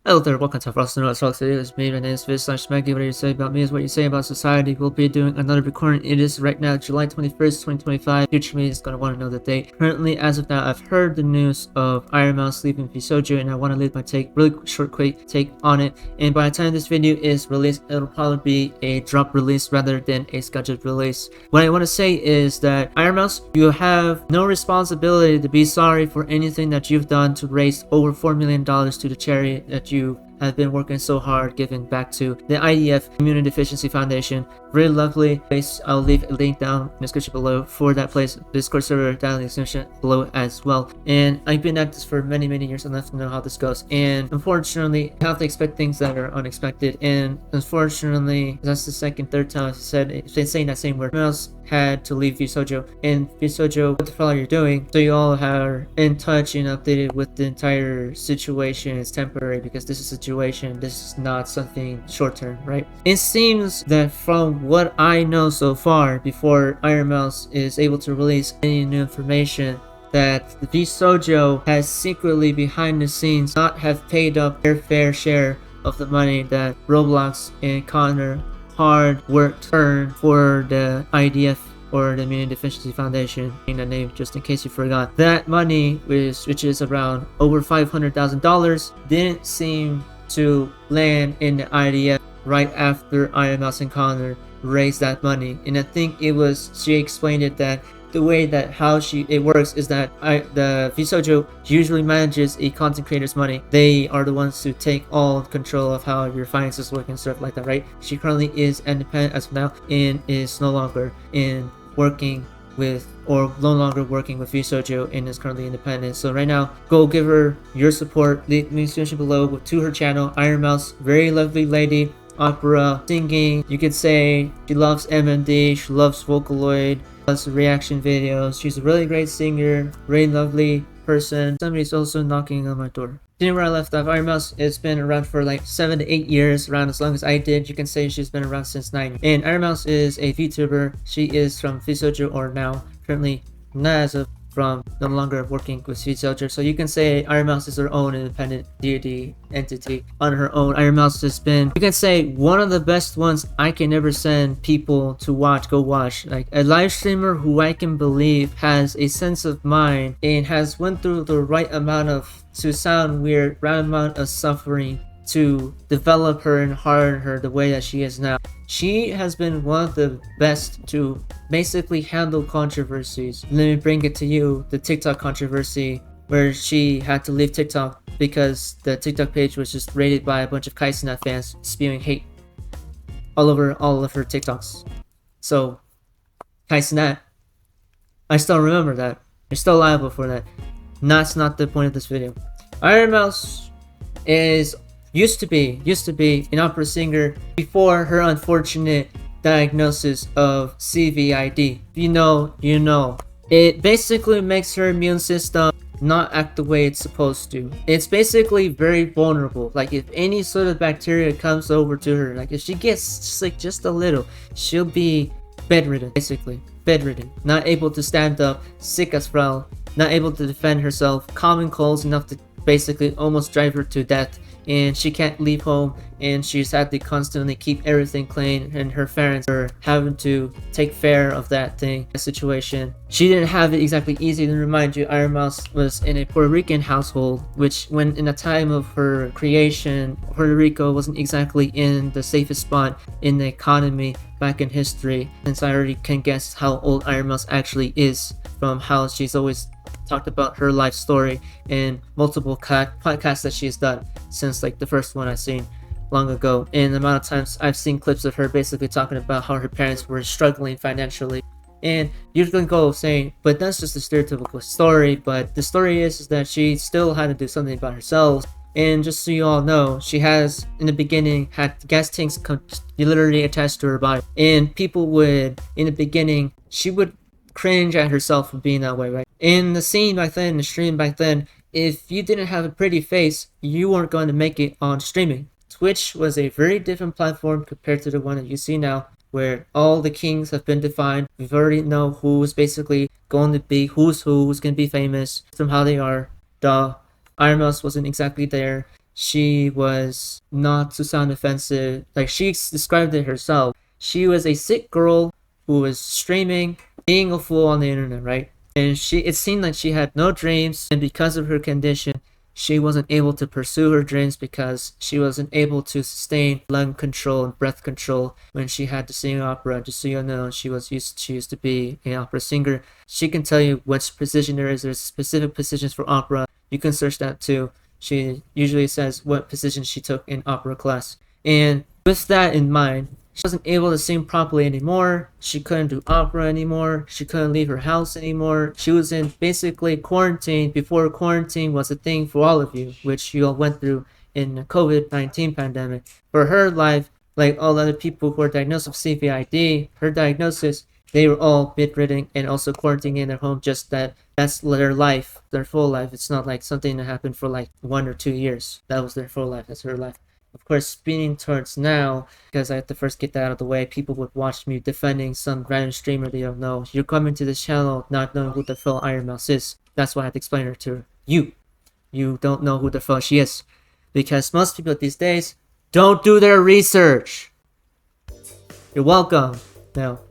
Hello there, welcome to Frost and Talks. Today is me, my name is Vhsojo. What you say about me is what you say about society. We'll be doing another recording. It is right now July 21st, 2025. Future me is going to want to know the date. Currently, as of now, I've heard the news of Ironmouse leaving Vshojo, and I want to leave my really short, quick take on it. And by the time this video is released, it'll probably be a drop release rather than a scheduled release. What I want to say is that Ironmouse, you have no responsibility to be sorry for anything that you've done to raise over $4 million to the charity that you have been working so hard giving back to the IDF Immunity Deficiency Foundation. Very lovely place. I'll leave a link down in the description below for that place, Discord server down in the description below as well. And I've been at this for many years and I've to know how this goes. And unfortunately, you have to expect things that are unexpected. And unfortunately, that's the third time I've said saying that same word. Mouse had to leave Vshojo, and Vshojo, what the hell are you doing? So you all are in touch and updated with the entire situation. It's temporary because this is a situation. This is not something short term, right? It seems that from what I know so far, before Ironmouse is able to release any new information, that the Vshojo has secretly behind the scenes not have paid up their fair share of the money that Roblox and Connor hard work earned for the IDF or the Immunity Deficiency Foundation, in the name just in case you forgot. That money, which is around over $500,000, didn't seem to land in the IDF right after Ironmouse and Connor raised that money. And I think it was, she explained it that the way that it works is that the Vshojo usually manages a content creator's money. They are the ones who take all control of how your finances work and stuff like that, right? She currently is independent as of now and is no longer working with Vshojo and is currently independent. So right now, go give her your support. Leave me description below to her channel, Ironmouse. Very lovely lady, opera, singing. You could say she loves MMD, she loves Vocaloid, loves reaction videos. She's a really great singer, very lovely person. Somebody's also knocking on my door. Where I left off, Ironmouse, it's been around for like 7 to 8 years, around as long as I did. You can say she's been around since 90. And Ironmouse is a VTuber. She is from Vshojo, or now currently not as of from no longer working with Vshojo. So you can say Ironmouse is her own independent deity entity on her own. Ironmouse has been, you can say, one of the best ones I can ever send people to go watch. Like a live streamer who I can believe has a sense of mind and has went through the right amount of, to sound weird, right amount of suffering to develop her and harden her the way that she is now. She has been one of the best to basically handle controversies. Let me bring it to you, the TikTok controversy where she had to leave TikTok because the TikTok page was just raided by a bunch of Kaisena fans spewing hate all over all of her TikToks. So Kaisena, I still remember that. You're still liable for that. That's not the point of this video. Ironmouse used to be an opera singer before her unfortunate diagnosis of CVID. You know. It basically makes her immune system not act the way it's supposed to. It's basically very vulnerable. Like if any sort of bacteria comes over to her, like if she gets sick just a little, she'll be bedridden, basically. Bedridden. Not able to stand up, sick as well, not able to defend herself, common colds enough to basically almost drive her to death, and she can't leave home, and she's had to constantly keep everything clean, and her parents are having to take care of that situation. She didn't have it exactly easy. To remind you, Ironmouse was in a Puerto Rican household, which when in the time of her creation, Puerto Rico wasn't exactly in the safest spot in the economy back in history, since I already can guess how old Ironmouse actually is from how she's always talked about her life story in multiple podcasts that she's done since like the first one I seen long ago. And the amount of times I've seen clips of her basically talking about how her parents were struggling financially. And you can go saying, but that's just a stereotypical story. But the story is that she still had to do something about herself. And just so you all know, she has in the beginning had gas tanks literally attached to her body. And people would, in the beginning, she would cringe at herself for being that way, right? In the scene back then, the stream back then, if you didn't have a pretty face, you weren't going to make it on streaming. Twitch was a very different platform compared to the one that you see now, where all the kings have been defined. We've already know who's basically going to be, who's going to be famous from how they are. Ironmouse wasn't exactly there. she was, not to sound offensive, like she described it herself, she was a sick girl who was streaming, being a fool on the internet, right? And it seemed like she had no dreams, and because of her condition, she wasn't able to pursue her dreams because she wasn't able to sustain lung control and breath control when she had to sing opera. Just so you know, she used to be an opera singer. She can tell you which position there is. There's specific positions for opera. You can search that too. She usually says what position she took in opera class. And with that in mind, she wasn't able to sing properly anymore. She couldn't do opera anymore. She couldn't leave her house anymore. She was in basically quarantine before quarantine was a thing for all of you, which you all went through in the COVID-19 pandemic. For her life, like all other people who are diagnosed with CVID, her diagnosis, they were all bedridden and also quarantining in their home. Just that's their life, their full life. It's not like something that happened for like 1 or 2 years. That was their full life. That's her life. Of course, spinning towards now, because I have to first get that out of the way, people would watch me defending some random streamer they don't know. You're coming to this channel not knowing who the full Ironmouse is. That's why I have to explain her to her. You don't know who the fuck she is. Because most people these days don't do their research. You're welcome. Now,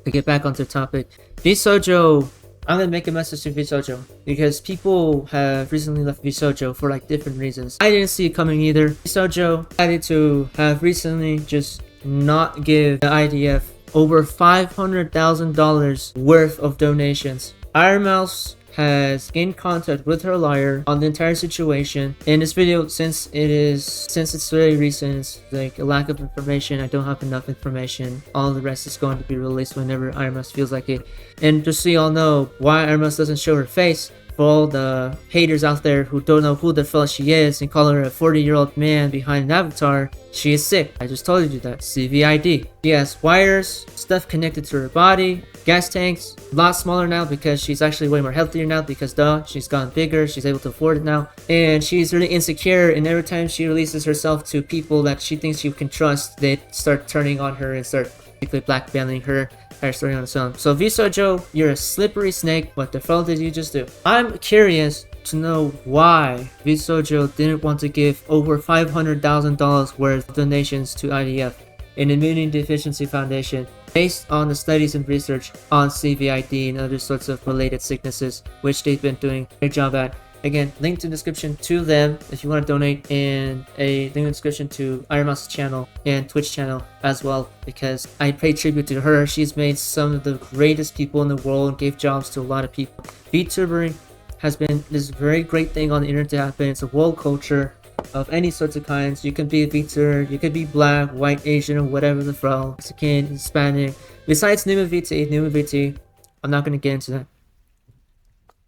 to get back onto the topic, Vshojo, I'm gonna make a message to Vshojo because people have recently left Vshojo for like different reasons. I didn't see it coming either. Vshojo decided to have recently just not give the IDF over $500,000 worth of donations. Ironmouse has gained contact with her lawyer on the entire situation. In this video, since it's very recent, it's like a lack of information. I don't have enough information. All the rest is going to be released whenever Ironmouse feels like it. And just so y'all know why Ironmouse doesn't show her face, for all the haters out there who don't know who the fuck she is and call her a 40-year-old man behind an avatar, she is sick. I just told you that. CVID. She has wires, stuff connected to her body, gas tanks, a lot smaller now because she's actually way more healthier now because she's gotten bigger, she's able to afford it now. And she's really insecure, and every time she releases herself to people that she thinks she can trust, they start turning on her and start basically blackmailing her. Story on its own. So Vshojo, you're a slippery snake. What the hell did you just do? I'm curious to know why Vshojo didn't want to give over $500,000 worth of donations to IDF, an Immunity Deficiency Foundation, based on the studies and research on CVID and other sorts of related sicknesses, which they've been doing a great job at. Again, link to the description to them if you want to donate, and a link in the description to Ironmouse's channel and Twitch channel as well, because I pay tribute to her. She's made some of the greatest people in the world and gave jobs to a lot of people. VTubering has been this very great thing on the internet to happen. It's a world culture of any sorts of kinds. You can be a VTuber, you could be black, white, Asian, or whatever the fuck, Mexican, Hispanic. Besides NimuVT, I'm not going to get into that.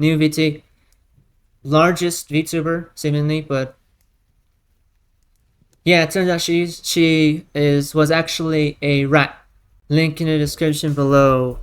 NimuVT, largest VTuber seemingly, but yeah, it turns out she was actually a rat. Link in the description below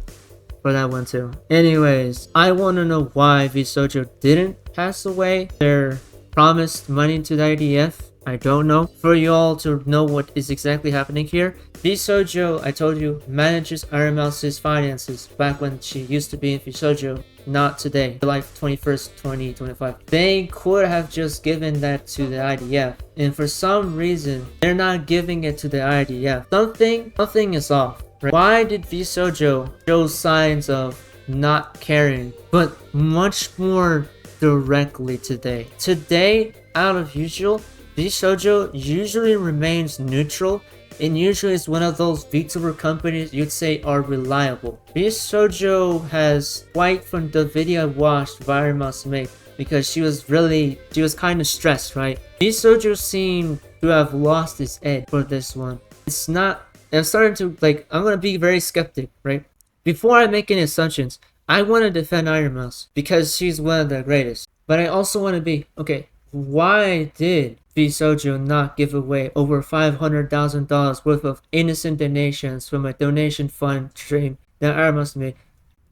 for that one too. Anyways, I want to know why Vshojo didn't pass away. Their promised money to the IDF, I don't know. For y'all to know what is exactly happening here, Vshojo, I told you, manages Ironmouse's finances back when she used to be in Vshojo. Not today, July 21st, 2025. They could have just given that to the IDF, and for some reason, they're not giving it to the IDF. Something is off, right? Why did Vshojo show signs of not caring, but much more directly today? Today, out of usual, Vshojo usually remains neutral, and usually is one of those VTuber companies you'd say are reliable. Vshojo has, quite from the video I watched Ironmouse make, because she was kind of stressed, right? Vshojo seemed to have lost his edge for this one. It's not, I'm starting to, like, I'm gonna be very skeptic, right? Before I make any assumptions, I want to defend Ironmouse because she's one of the greatest. But I also want to be, okay, why did Vshojo not give away over $500,000 worth of innocent donations from a donation fund stream that Ironmouse made,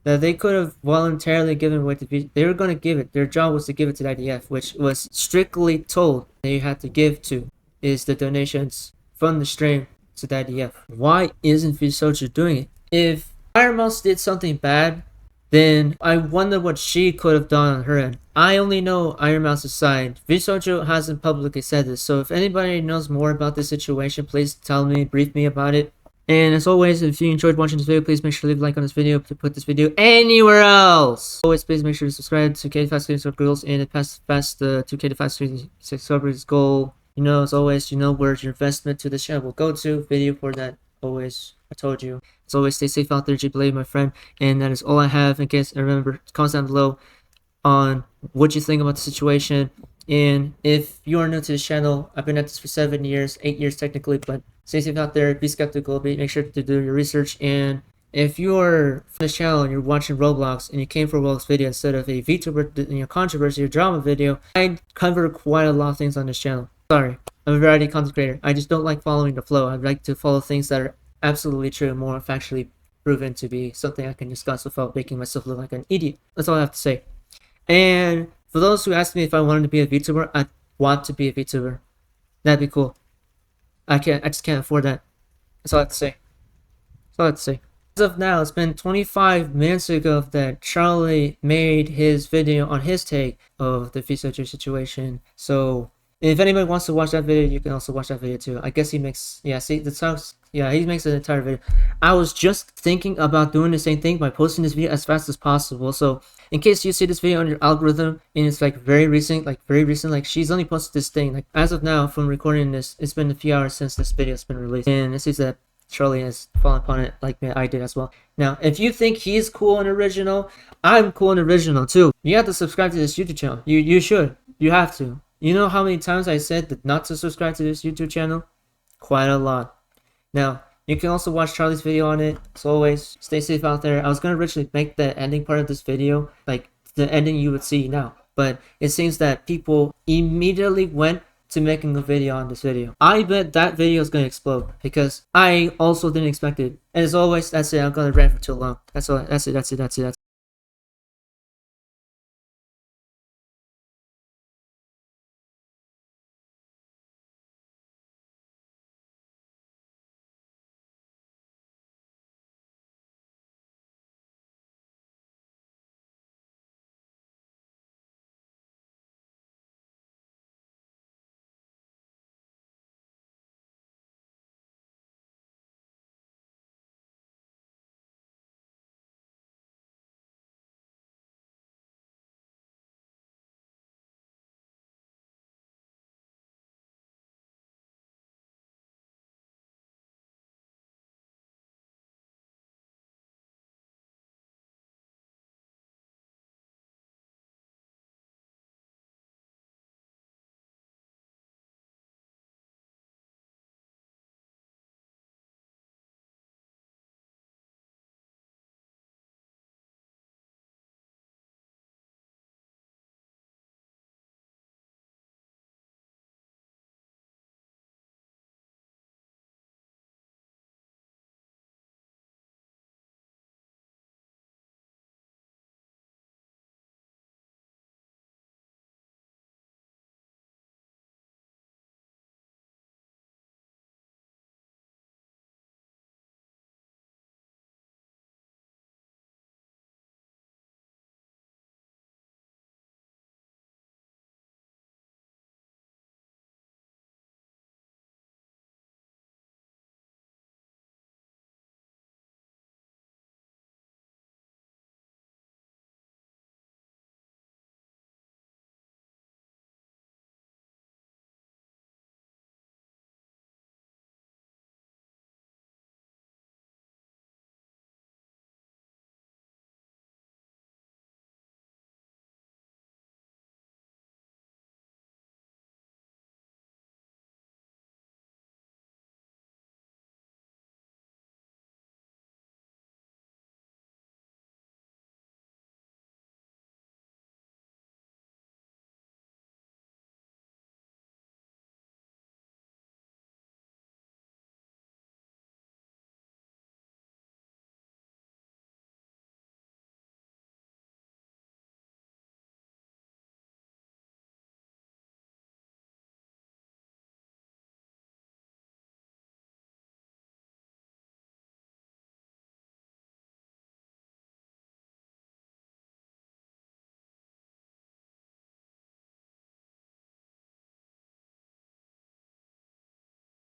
that they could have voluntarily given away to they were going to give it. Their job was to give it to the IDF, which was strictly told they had to give to, is the donations from the stream to the IDF. Why isn't Vshojo doing it? If Ironmouse did something bad, then I wonder what she could have done on her end. I only know Ironmouse's side. Vshojo hasn't publicly said this, so if anybody knows more about this situation, please tell me, brief me about it. And as always, if you enjoyed watching this video, please make sure to leave a like on this video to put this video anywhere else. Always, please make sure to subscribe to cadet Fast Girls and past the 2K Fast subscribers goal. You know, as always, you know where your investment to this channel will go to. Video for that. Always, I told you. As always, stay safe out there, G-Blade, my friend. And that is all I have. In case, remember, comment down below on what you think about the situation. And if you are new to this channel, I've been at this for 7 years, 8 years technically, but stay safe out there, be skeptical, make sure to do your research. And if you're from this channel and you're watching Roblox and you came for a Roblox video instead of a VTuber, controversy or drama video, I cover quite a lot of things on this channel. Sorry, I'm a variety content creator. I just don't like following the flow. I like to follow things that are absolutely true and more factually proven to be something I can discuss without making myself look like an idiot. That's all I have to say. And for those who asked me if I wanted to be a VTuber, I want to be a VTuber. That'd be cool. I just can't afford that. That's all I have to say. That's all I have to say. As of now, it's been 25 minutes ago that Charlie made his video on his take of the Vshojo situation. So if anybody wants to watch that video, you can also watch that video too. I guess he makes, yeah, see, the sounds, yeah, he makes an entire video. I was just thinking about doing the same thing by posting this video as fast as possible. So in case you see this video on your algorithm and it's like very recent, like she's only posted this thing, like as of now from recording this, it's been a few hours since this video has been released. And it seems that Charlie has fallen upon it like I did as well. Now, if you think he's cool and original, I'm cool and original too. You have to subscribe to this YouTube channel. You should. You have to. You know how many times I said that not to subscribe to this YouTube channel? Quite a lot. Now, you can also watch Charlie's video on it. As always, stay safe out there. I was going to originally make the ending part of this video, like the ending you would see now. But it seems that people immediately went to making a video on this video. I bet that video is going to explode because I also didn't expect it. And as always, that's it. I'm going to rant for too long. That's all. That's it.